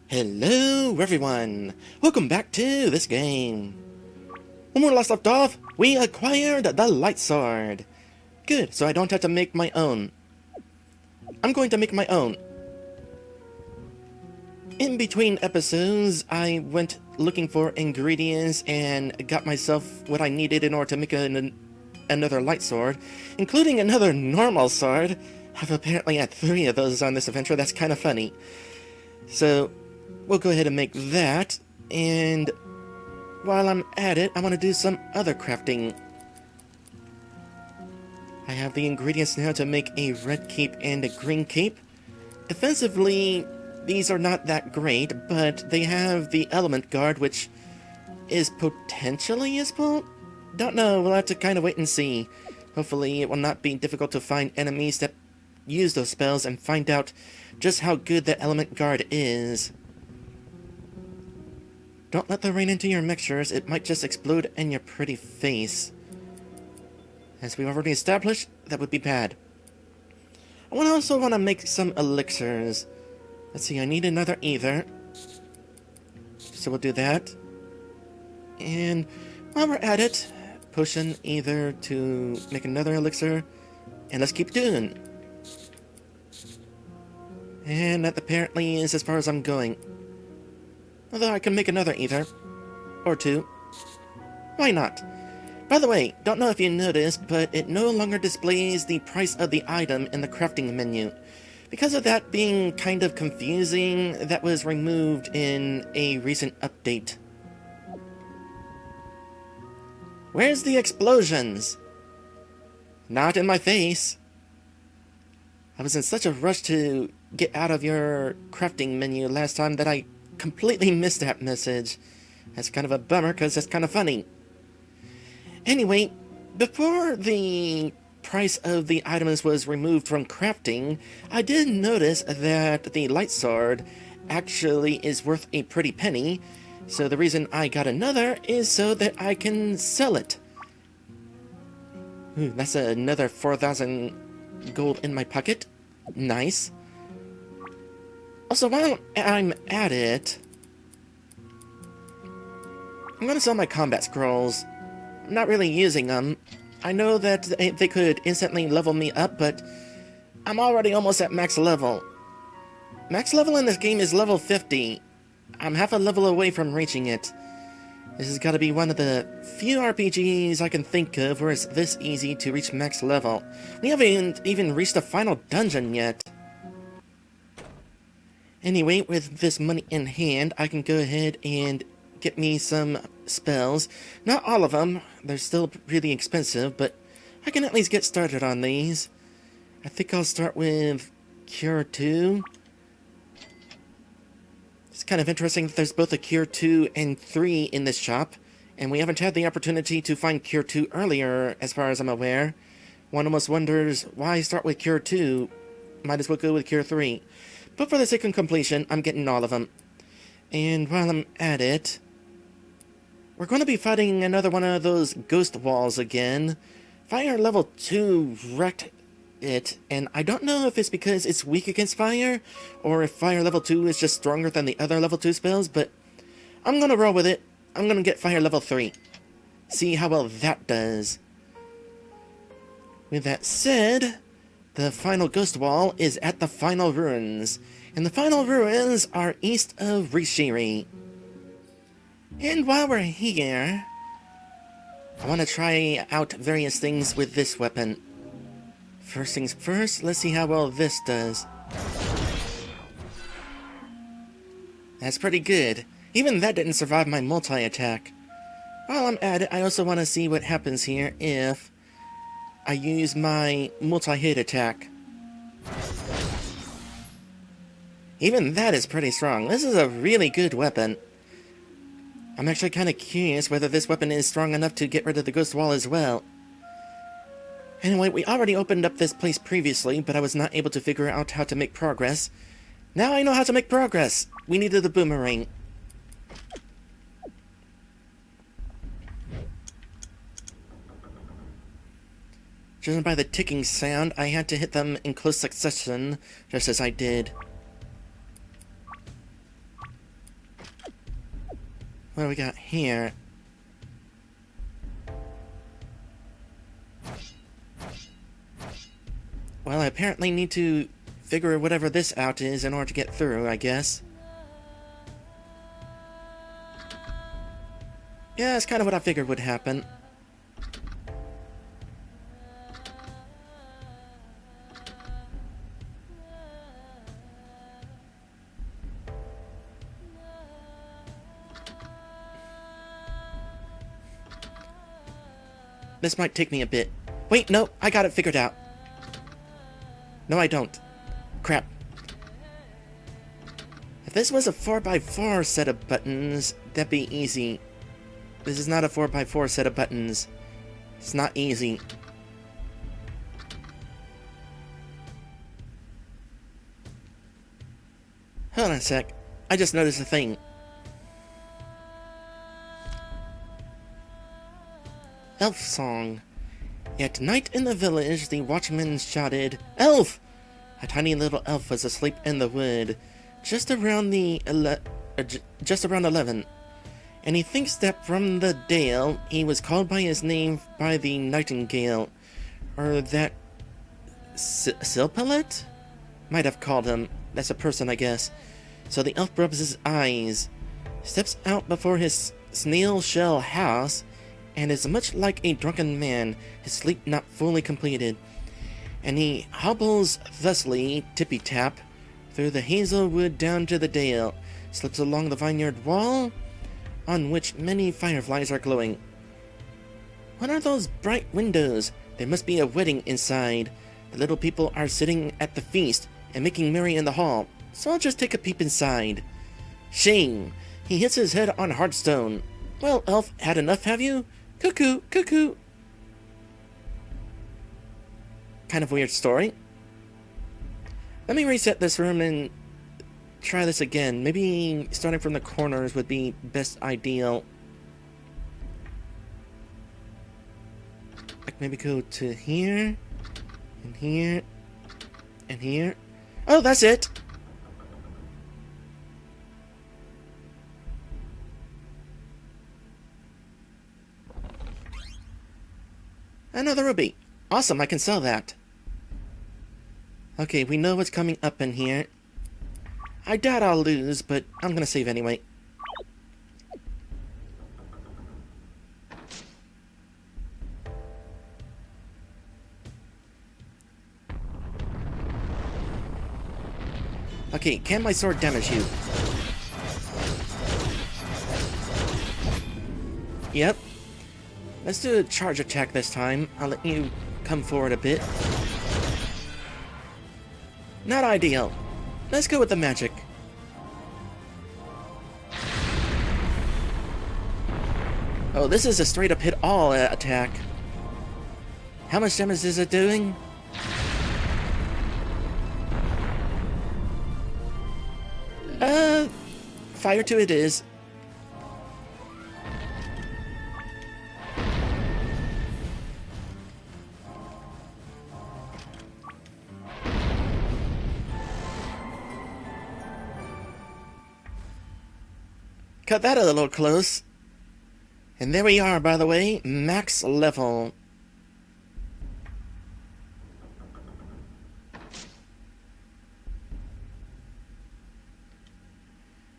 Hello everyone! Welcome back to this game. When we last left off, we acquired the light sword. Good, so I don't have to make my own. I'm going to make my own. In between episodes, I went looking for ingredients and got myself what I needed in order to make another light sword, including another normal sword. I've apparently had 3 of those on this adventure. That's kind of funny. So we'll go ahead and make that, and while I'm at it, I want to do some other crafting. I have the ingredients now to make a red cape and a green cape. Defensively, these are not that great, but they have the element guard, which is potentially useful? Don't know, we'll have to kind of wait and see. Hopefully it will not be difficult to find enemies that use those spells and find out just how good the element guard is. Don't let the rain into your mixtures, it might just explode in your pretty face. As we've already established, that would be bad. I also want to make some elixirs. Let's see, I need another ether. So we'll do that. And while we're at it, potion ether to make another elixir. And let's keep doing. And that apparently is as far as I'm going. Although I can make another ether. Or 2. Why not? By the way, don't know if you noticed, but it no longer displays the price of the item in the crafting menu. Because of that being kind of confusing, that was removed in a recent update. Where's the explosions? Not in my face. I was in such a rush to get out of your crafting menu last time that I completely missed that message. That's kind of a bummer, because that's kind of funny. Anyway, before the price of the items was removed from crafting, I did notice that the light sword actually is worth a pretty penny, so the reason I got another is so that I can sell it. Ooh, that's another 4,000 gold in my pocket. Nice. Also, while I'm at it, I'm gonna sell my combat scrolls. I'm not really using them. I know that they could instantly level me up, but I'm already almost at max level. Max level in this game is level 50. I'm half a level away from reaching it. This has got to be one of the few RPGs I can think of where it's this easy to reach max level. We haven't even reached the final dungeon yet. Anyway, with this money in hand, I can go ahead and get me some spells. Not all of them, they're still really expensive, but I can at least get started on these. I think I'll start with Cure 2. It's kind of interesting that there's both a Cure 2 and 3 in this shop, and we haven't had the opportunity to find Cure 2 earlier, as far as I'm aware. One almost wonders, why start with Cure 2? Might as well go with Cure 3. But for the sake of completion, I'm getting all of them. And while I'm at it, we're going to be fighting another one of those ghost walls again. Fire level 2 wrecked it, and I don't know if it's because it's weak against fire, or if fire level 2 is just stronger than the other level 2 spells, but I'm going to roll with it. I'm going to get fire level 3. See how well that does. With that said, the final ghost wall is at the final ruins, and the final ruins are east of Rishiri. And while we're here, I want to try out various things with this weapon. First things first, let's see how well this does. That's pretty good. Even that didn't survive my multi-attack. While I'm at it, I also want to see what happens here if I use my multi-hit attack. Even that is pretty strong. This is a really good weapon. I'm actually kind of curious whether this weapon is strong enough to get rid of the ghost wall as well. Anyway, we already opened up this place previously, but I was not able to figure out how to make progress. Now I know how to make progress! We needed the boomerang. Judging by the ticking sound, I had to hit them in close succession, just as I did. What do we got here? Well, I apparently need to figure whatever this out is in order to get through, I guess. Yeah, that's kind of what I figured would happen. This might take me a bit. Wait, no, I got it figured out. No, I don't. Crap. If this was a 4x4 set of buttons, that'd be easy. This is not a 4x4 set of buttons. It's not easy. Hold on a sec. I just noticed a thing. Elf song. At night in the village, the watchman shouted, "Elf!" A tiny little elf was asleep in the wood, just around 11. And he thinks that from the dale, he was called by his name by the nightingale, or that Silpillet might have called him. That's a person, I guess. So the elf rubs his eyes, steps out before his snail shell house, and is much like a drunken man, his sleep not fully completed. And he hobbles thusly, tippy-tap, through the hazelwood down to the dale, slips along the vineyard wall, on which many fireflies are glowing. What are those bright windows? There must be a wedding inside. The little people are sitting at the feast and making merry in the hall, so I'll just take a peep inside. Shame! He hits his head on Hearthstone. Well, elf, had enough, have you? Cuckoo, cuckoo. Kind of weird story. Let me reset this room and try this again. Maybe starting from the corners would be best ideal. Like maybe go to here, and here, and here. Oh, that's it! Another ruby. Awesome, I can sell that. Okay, we know what's coming up in here. I doubt I'll lose, but I'm gonna save anyway. Okay, can my sword damage you? Yep. Let's do a charge attack this time. I'll let you come forward a bit. Not ideal. Let's go with the magic. Oh, this is a straight up hit all attack. How much damage is it doing? Fire 2 it is. Cut that a little close. And there we are, by the way, max level.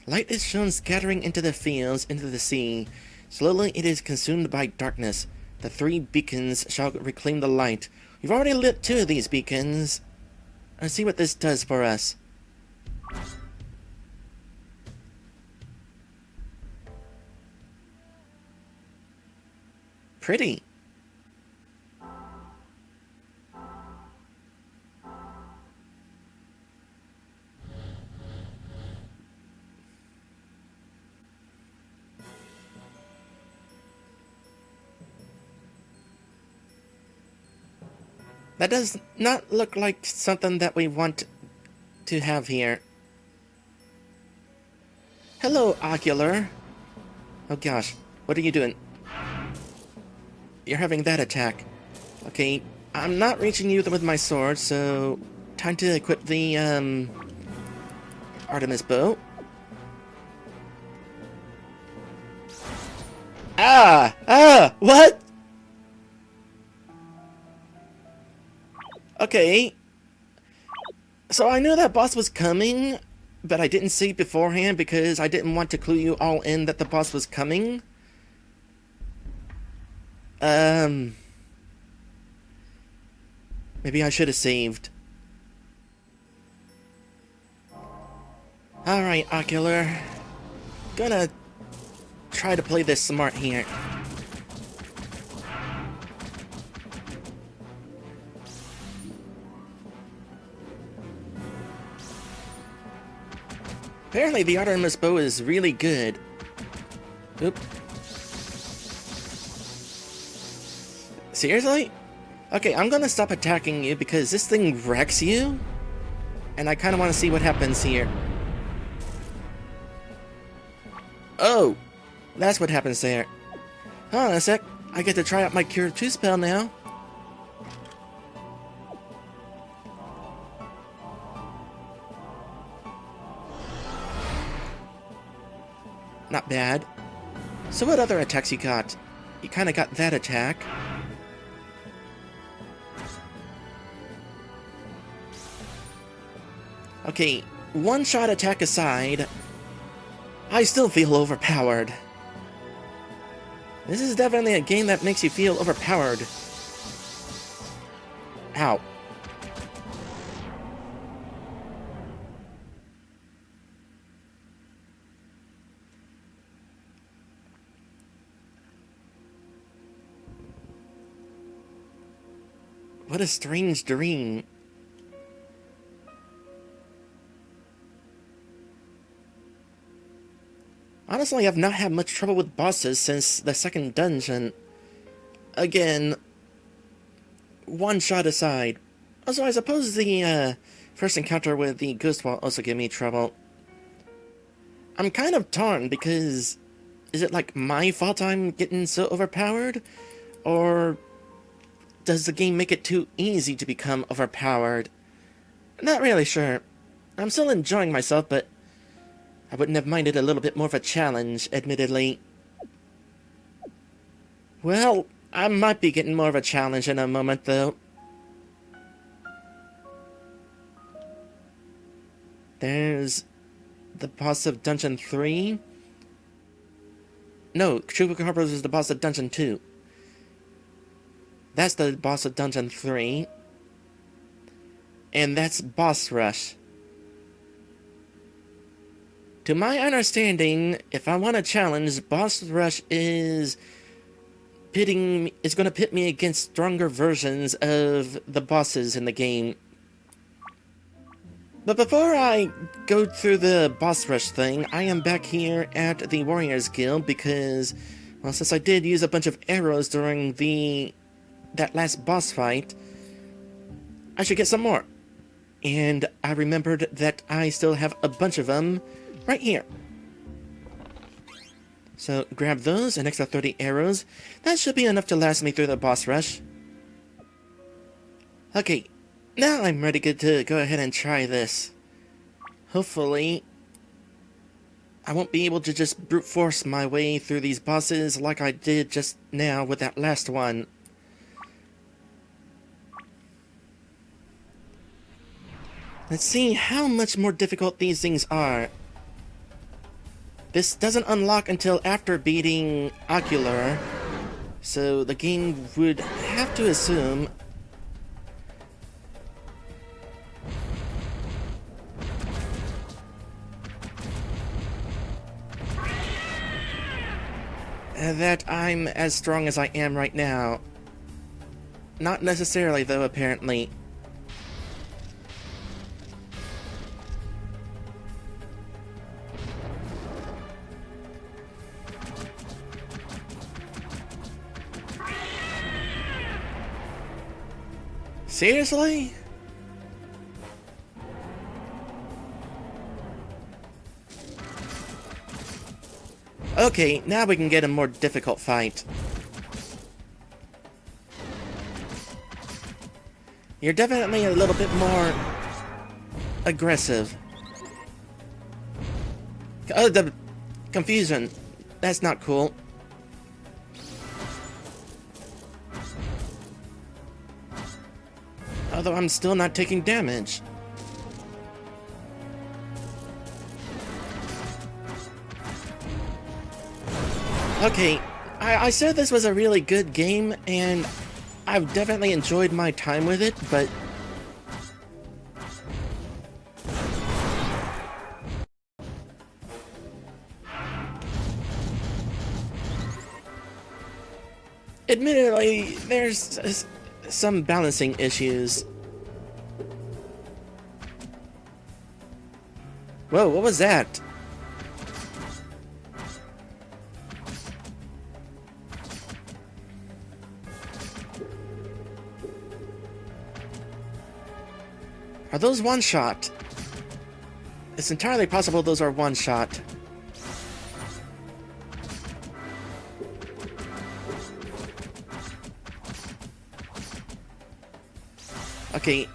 Light is shown scattering into the fields, into the sea. Slowly it is consumed by darkness. The 3 beacons shall reclaim the light. We've already lit 2 of these beacons. Let's see what this does for us. Pretty. That does not look like something that we want to have here. Hello, Ocular. Oh gosh, what are you doing? You're having that attack. Okay, I'm not reaching you with my sword, so time to equip the, Artemis Bow. What? Okay. So I knew that boss was coming, but I didn't see it beforehand because I didn't want to clue you all in that the boss was coming. Maybe I should have saved. Alright, Ocular. Gonna try to play this smart here. Apparently the Artemis Bow is really good. Oop. Seriously? Okay, I'm gonna stop attacking you because this thing wrecks you. And I kinda wanna see what happens here. Oh! That's what happens there. Hold on a sec. I get to try out my Cure 2 spell now. Not bad. So what other attacks you got? You kinda got that attack. Okay, one-shot attack aside, I still feel overpowered. This is definitely a game that makes you feel overpowered. Ow. What a strange dream. Honestly, I've not had much trouble with bosses since the second dungeon. Again, one shot aside. Also, I suppose the first encounter with the ghost will also give me trouble. I'm kind of torn because is it like my fault I'm getting so overpowered? Or does the game make it too easy to become overpowered? Not really sure. I'm still enjoying myself, but I wouldn't have minded a little bit more of a challenge, admittedly. Well, I might be getting more of a challenge in a moment, though. There's the boss of Dungeon 3. No, Chupacabras is the boss of Dungeon 2. That's the boss of Dungeon 3. And that's Boss Rush. To my understanding, if I want a challenge, Boss Rush is going to pit me against stronger versions of the bosses in the game. But before I go through the Boss Rush thing, I am back here at the Warriors Guild because, well, since I did use a bunch of arrows during that last boss fight, I should get some more. And I remembered that I still have a bunch of them right here. So grab those, an extra 30 arrows. That should be enough to last me through the boss rush. Okay, now I'm ready to go ahead and try this. Hopefully, I won't be able to just brute force my way through these bosses like I did just now with that last one. Let's see how much more difficult these things are. This doesn't unlock until after beating Ocular, so the game would have to assume that I'm as strong as I am right now. Not necessarily, though, apparently. Seriously? Okay, now we can get a more difficult fight. You're definitely a little bit more aggressive. Oh, the confusion. That's not cool. although I'm still not taking damage. Okay, I said this was a really good game, and I've definitely enjoyed my time with it, but admittedly, there's some balancing issues. Whoa, what was that? Are those one-shot? It's entirely possible those are one-shot. Okay.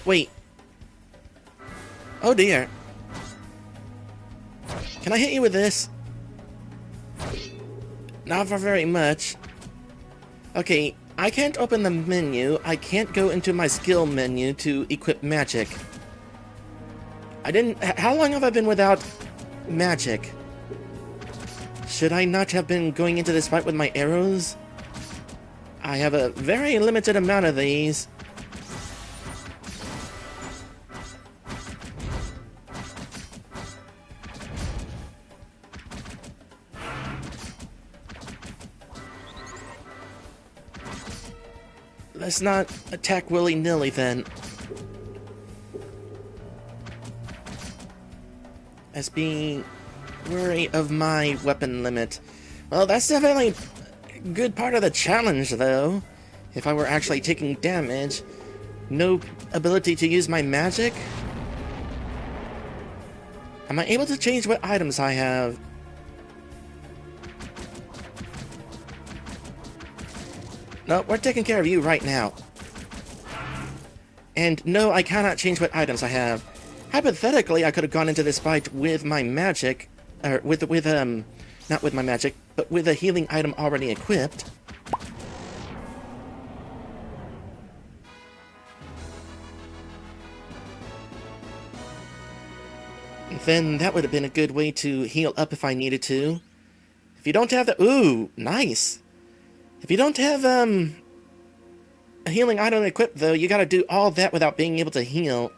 Wait. Oh dear. Can I hit you with this? Not for very much. Okay, I can't open the menu. I can't go into my skill menu to equip magic. How long have I been without magic? Should I not have been going into this fight with my arrows? I have a very limited amount of these. Let's not attack willy-nilly then. Let's be wary of my weapon limit. Well, that's definitely a good part of the challenge, though. If I were actually taking damage. No ability to use my magic? Am I able to change what items I have? No, we're taking care of you right now. And no, I cannot change what items I have. Hypothetically, I could have gone into this fight with my magic, or not with my magic, but with a healing item already equipped. Then that would have been a good way to heal up if I needed to. If you don't have the... Ooh, nice! If you don't have, a healing item equipped, though, you gotta do all that without being able to heal.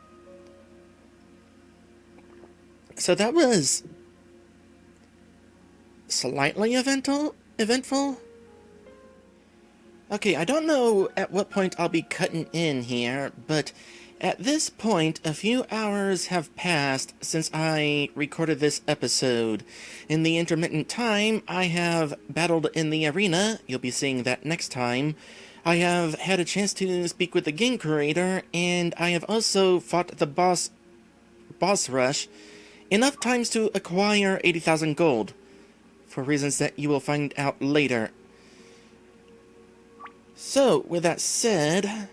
So that was... slightly eventful? Okay, I don't know at what point I'll be cutting in here, but at this point, a few hours have passed since I recorded this episode. In the intermittent time, I have battled in the arena. You'll be seeing that next time. I have had a chance to speak with the game creator, and I have also fought the boss rush enough times to acquire 80,000 gold, for reasons that you will find out later. So, with that said...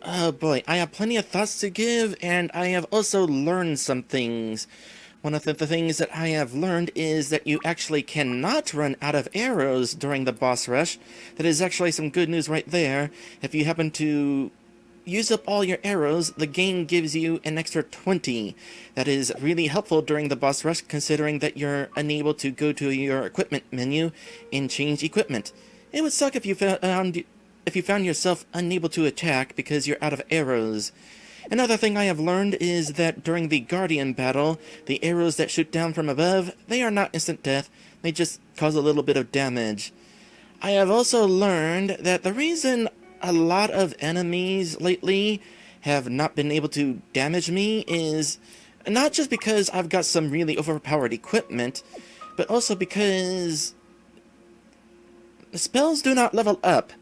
Oh boy, I have plenty of thoughts to give, and I have also learned some things. One of the things that I have learned is that you actually cannot run out of arrows during the boss rush. That is actually some good news right there. If you happen to use up all your arrows, the game gives you an extra 20. That is really helpful during the boss rush, considering that you're unable to go to your equipment menu and change equipment. It would suck if you found yourself unable to attack because you're out of arrows. Another thing I have learned is that during the Guardian battle, the arrows that shoot down from above, they are not instant death, they just cause a little bit of damage. I have also learned that the reason a lot of enemies lately have not been able to damage me is not just because I've got some really overpowered equipment, but also because the spells do not level up.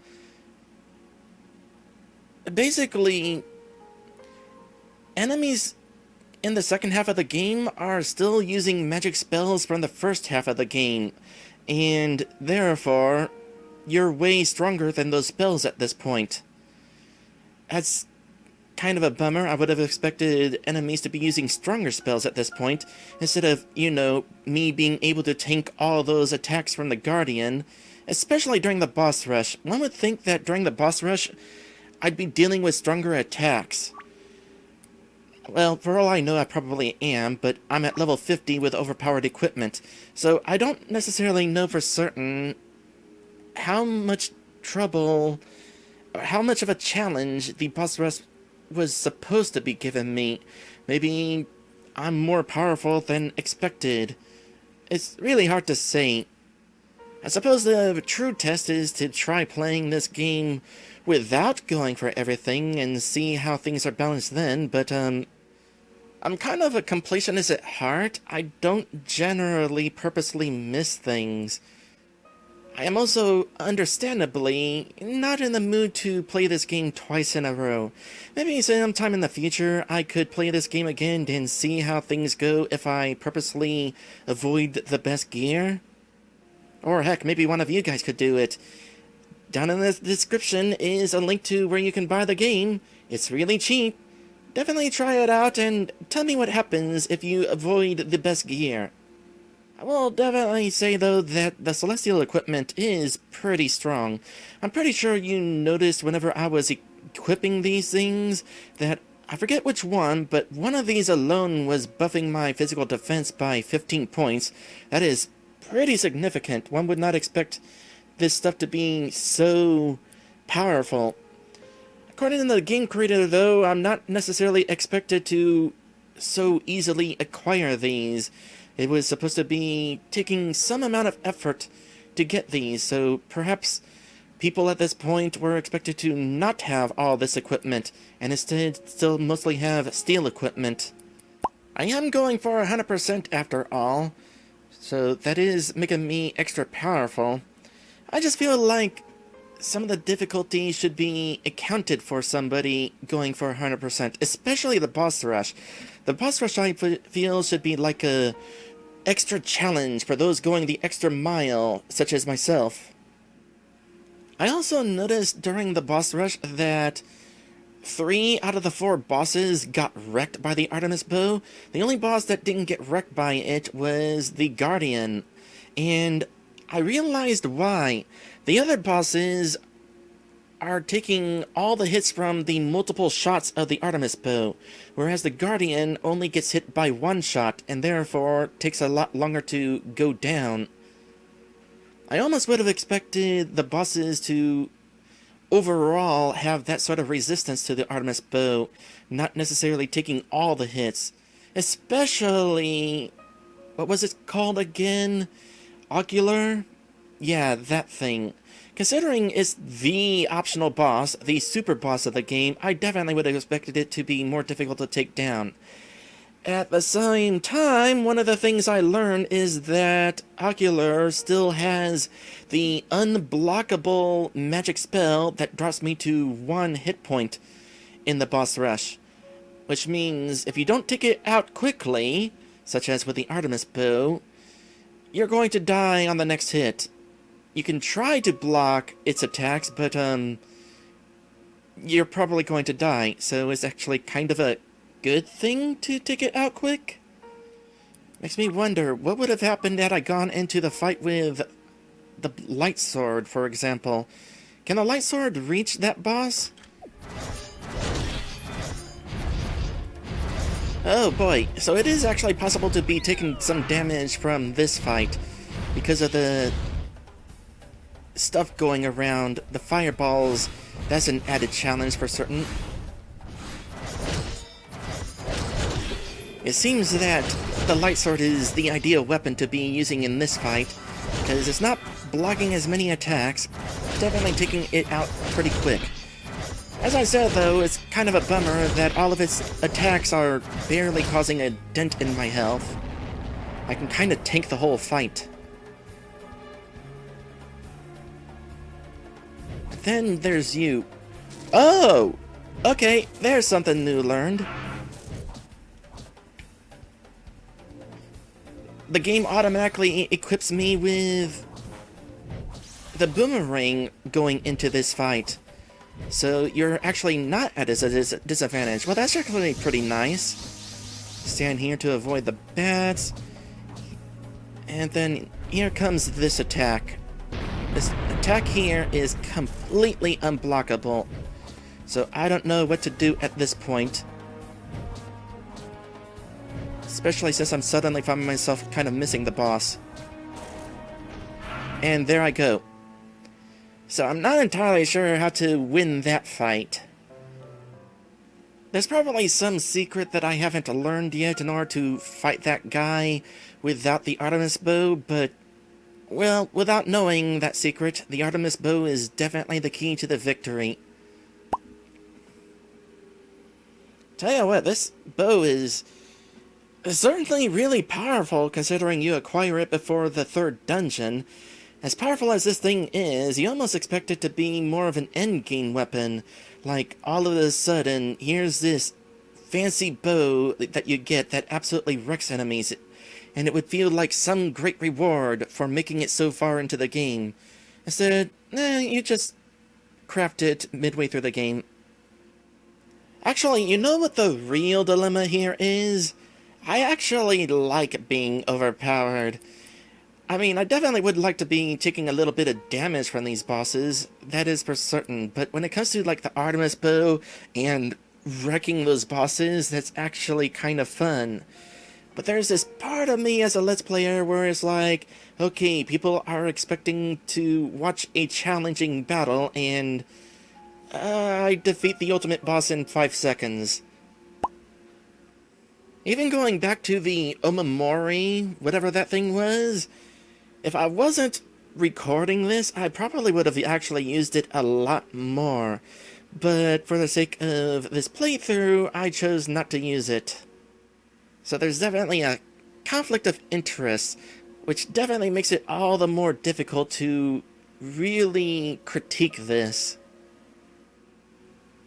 Basically, enemies in the second half of the game are still using magic spells from the first half of the game, and therefore, you're way stronger than those spells at this point. That's kind of a bummer. I would have expected enemies to be using stronger spells at this point, instead of, you know, me being able to tank all those attacks from the Guardian, especially during the boss rush. One would think that during the boss rush, I'd be dealing with stronger attacks. Well, for all I know, I probably am, but I'm at level 50 with overpowered equipment, so I don't necessarily know for certain how much trouble, or how much of a challenge the boss rush was supposed to be giving me. Maybe I'm more powerful than expected. It's really hard to say. I suppose the true test is to try playing this game without going for everything and see how things are balanced then, but I'm kind of a completionist at heart. I don't generally purposely miss things. I am also, understandably, not in the mood to play this game twice in a row. Maybe sometime in the future I could play this game again and see how things go if I purposely avoid the best gear. Or heck, maybe one of you guys could do it. Down in the description is a link to where you can buy the game. It's really cheap. Definitely try it out and tell me what happens if you avoid the best gear. I will definitely say, though, that the celestial equipment is pretty strong. I'm pretty sure you noticed whenever I was equipping these things that, I forget which one, but one of these alone was buffing my physical defense by 15 points. That is pretty significant. One would not expect this stuff to be so powerful. According to the game creator, though, I'm not necessarily expected to so easily acquire these. It was supposed to be taking some amount of effort to get these, so perhaps people at this point were expected to not have all this equipment, and instead still mostly have steel equipment. I am going for 100% after all, so that is making me extra powerful. I just feel like some of the difficulty should be accounted for somebody going for 100%, especially the boss rush. The boss rush, I feel, should be like a extra challenge for those going the extra mile, such as myself. I also noticed during the boss rush that 3 out of the 4 bosses got wrecked by the Artemis Bow. The only boss that didn't get wrecked by it was the Guardian, and I realized why. The other bosses are taking all the hits from the multiple shots of the Artemis Bow, whereas the Guardian only gets hit by 1 shot, and therefore takes a lot longer to go down. I almost would have expected the bosses to overall have that sort of resistance to the Artemis Bow, not necessarily taking all the hits. Especially, what was it called again? Ocular? Yeah, that thing. Considering it's the optional boss, the super boss of the game, I definitely would have expected it to be more difficult to take down. At the same time, one of the things I learned is that Ocular still has the unblockable magic spell that drops me to 1 hit point in the boss rush. Which means if you don't take it out quickly, such as with the Artemis Bow, you're going to die on the next hit. You can try to block its attacks, but you're probably going to die, so it's actually kind of a good thing to take it out quick. Makes me wonder, what would have happened had I gone into the fight with the light sword, for example? Can the light sword reach that boss? Oh boy, so it is actually possible to be taking some damage from this fight because of the stuff going around. The fireballs, that's an added challenge for certain. It seems that the light sword is the ideal weapon to be using in this fight, because it's not blocking as many attacks, definitely taking it out pretty quick. As I said though, it's kind of a bummer that all of its attacks are barely causing a dent in my health. I can kind of tank the whole fight. Then there's you. Oh! Okay, there's something new learned. The game automatically equips me with the boomerang going into this fight. So you're actually not at a disadvantage. Well, that's actually pretty nice. Stand here to avoid the bats. And then here comes this attack. This attack here is completely unblockable. So I don't know what to do at this point. Especially since I'm suddenly finding myself kind of missing the boss. And there I go. So I'm not entirely sure how to win that fight. There's probably some secret that I haven't learned yet in order to fight that guy without the Artemis Bow, but, well, without knowing that secret, the Artemis Bow is definitely the key to the victory. Tell you what, this bow is certainly really powerful considering you acquire it before the 3rd dungeon. As powerful as this thing is, you almost expect it to be more of an endgame weapon. Like, all of a sudden, here's this fancy bow that you get that absolutely wrecks enemies. And it would feel like some great reward for making it so far into the game. Instead, you just craft it midway through the game. Actually, you know what the real dilemma here is? I actually like being overpowered. I mean, I definitely would like to be taking a little bit of damage from these bosses, that is for certain, but when it comes to, like, the Artemis Bow and wrecking those bosses, that's actually kind of fun. But there's this part of me as a Let's Player where it's like, okay, people are expecting to watch a challenging battle, and I defeat the ultimate boss in 5 seconds. Even going back to the Omamori, whatever that thing was, if I wasn't recording this, I probably would have actually used it a lot more. But for the sake of this playthrough, I chose not to use it. So there's definitely a conflict of interest, which definitely makes it all the more difficult to really critique this.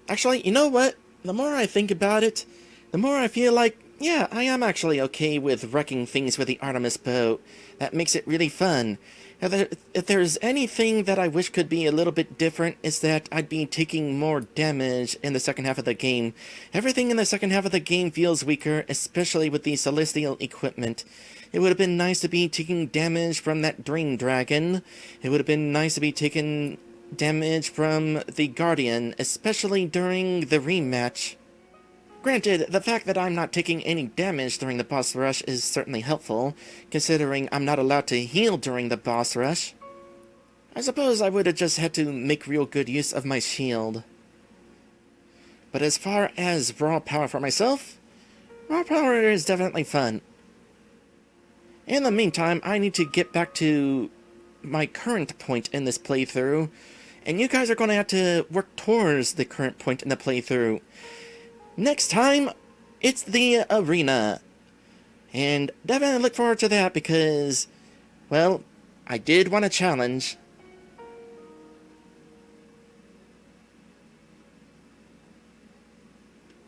Actually, you know what? The more I think about it, the more I feel like, yeah, I am actually okay with wrecking things with the Artemis Bow. That makes it really fun. If there's anything that I wish could be a little bit different, is that I'd be taking more damage in the second half of the game. Everything in the second half of the game feels weaker, especially with the celestial equipment. It would have been nice to be taking damage from that Dream Dragon. It would have been nice to be taking damage from the Guardian, especially during the rematch. Granted, the fact that I'm not taking any damage during the boss rush is certainly helpful, considering I'm not allowed to heal during the boss rush. I suppose I would have just had to make real good use of my shield. But as far as raw power for myself, raw power is definitely fun. In the meantime, I need to get back to my current point in this playthrough, and you guys are going to have to work towards the current point in the playthrough. Next time, it's the arena. And definitely look forward to that because, well, I did want a challenge.